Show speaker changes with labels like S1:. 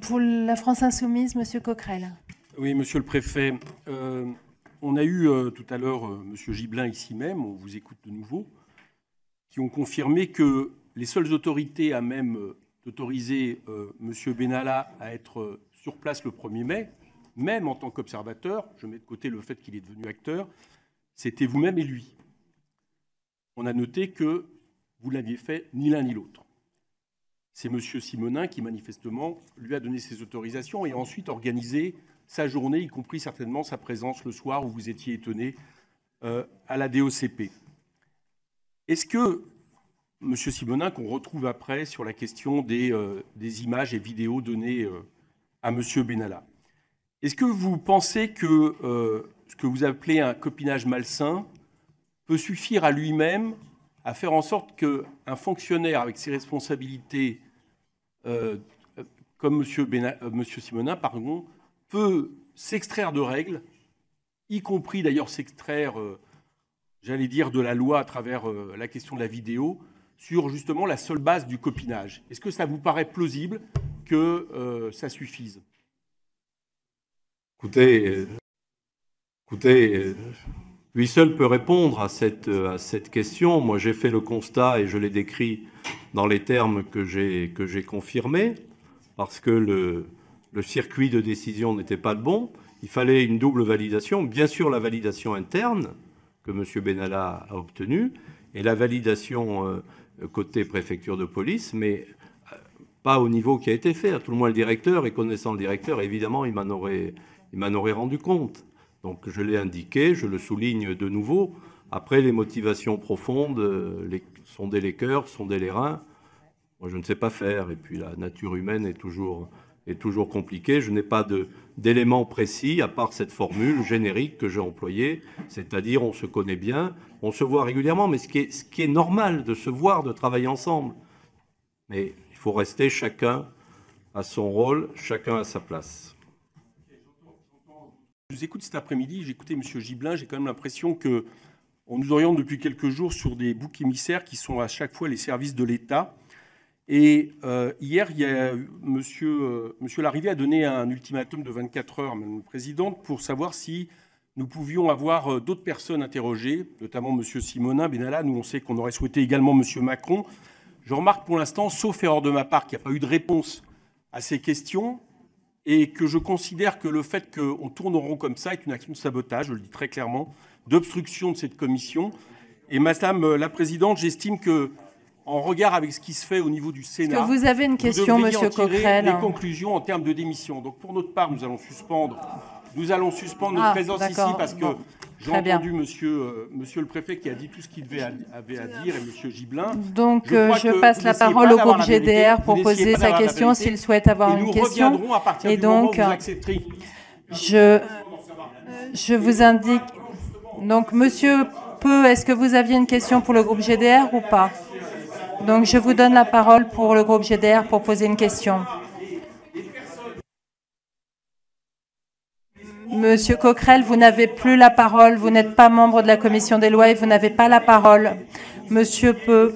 S1: Pour la France Insoumise, Monsieur Coquerel.
S2: Oui, Monsieur le Préfet. On a eu tout à l'heure Monsieur Gibelin ici même, on vous écoute de nouveau, qui ont confirmé que les seules autorités à même d'autoriser Monsieur Benalla à être sur place le 1er mai, même en tant qu'observateur, je mets de côté le fait qu'il est devenu acteur, c'était vous-même et lui. On a noté que vous n'aviez fait ni l'un ni l'autre. C'est M. Simonin qui, manifestement, lui a donné ses autorisations et a ensuite organisé sa journée, y compris certainement sa présence le soir où vous étiez étonné à la DOCP. Est-ce que, M. Simonin, qu'on retrouve après sur la question des images et vidéos données à M. Benalla, est-ce que vous pensez que ce que vous appelez un copinage malsain peut suffire à lui-même à faire en sorte qu'un fonctionnaire avec ses responsabilités comme M. Simonin, peut s'extraire de règles, y compris d'ailleurs s'extraire, j'allais dire, de la loi à travers la question de la vidéo, sur justement la seule base du copinage. Est-ce que ça vous paraît plausible que ça suffise ?
S3: Écoutez, lui seul peut répondre à cette question. Moi, j'ai fait le constat et je l'ai décrit dans les termes que j'ai confirmés, parce que le circuit de décision n'était pas le bon. Il fallait une double validation. Bien sûr, la validation interne que M. Benalla a obtenue et la validation côté préfecture de police, mais pas au niveau qui a été fait. À tout le moins, le directeur, et connaissant le directeur, évidemment, il m'en aurait rendu compte. Donc je l'ai indiqué, je le souligne de nouveau. Après, les motivations profondes, sonder les cœurs, sonder les reins, moi je ne sais pas faire. Et puis la nature humaine est toujours compliquée. Je n'ai pas d'éléments précis, à part cette formule générique que j'ai employée, c'est-à-dire on se connaît bien, on se voit régulièrement, mais ce qui est normal de se voir, de travailler ensemble. Mais il faut rester chacun à son rôle, chacun à sa place.
S2: Je vous écoute cet après-midi, j'ai écouté M. Gibelin, j'ai quand même l'impression qu'on nous oriente depuis quelques jours sur des boucs émissaires qui sont à chaque fois les services de l'État. Et hier, il y a Monsieur Larrivé a donné un ultimatum de 24 heures, Madame la Présidente, pour savoir si nous pouvions avoir d'autres personnes interrogées, notamment M. Simonin, Benalla. Nous, on sait qu'on aurait souhaité également M. Macron. Je remarque pour l'instant, sauf erreur de ma part, qu'il n'y a pas eu de réponse à ces questions et que je considère que le fait qu'on tourne en rond comme ça est une action de sabotage, je le dis très clairement, d'obstruction de cette commission. Et Madame la Présidente, j'estime que en regard avec ce qui se fait au niveau du Sénat,
S1: est-ce que vous avez une question, Monsieur Coquerel ?
S2: Les conclusions en termes de démission. Donc pour notre part, nous allons suspendre notre présence ici parce que j'ai entendu monsieur le Préfet qui a dit tout ce qu'il avait à dire et Monsieur Gibelin.
S1: Donc je passe la parole au groupe GDR pour poser sa question s'il souhaite avoir une question.
S2: Nous reviendrons à partir
S1: et
S2: du moment où
S1: donc
S2: vous accepterez.
S1: je vous indique. Donc Monsieur Peu, est-ce que vous aviez une question pour le groupe GDR ou pas ? Donc je vous donne la parole pour le groupe GDR pour poser une question. Monsieur Coquerel, vous n'avez plus la parole. Vous n'êtes pas membre de la commission des lois et vous n'avez pas la parole. Monsieur Peu.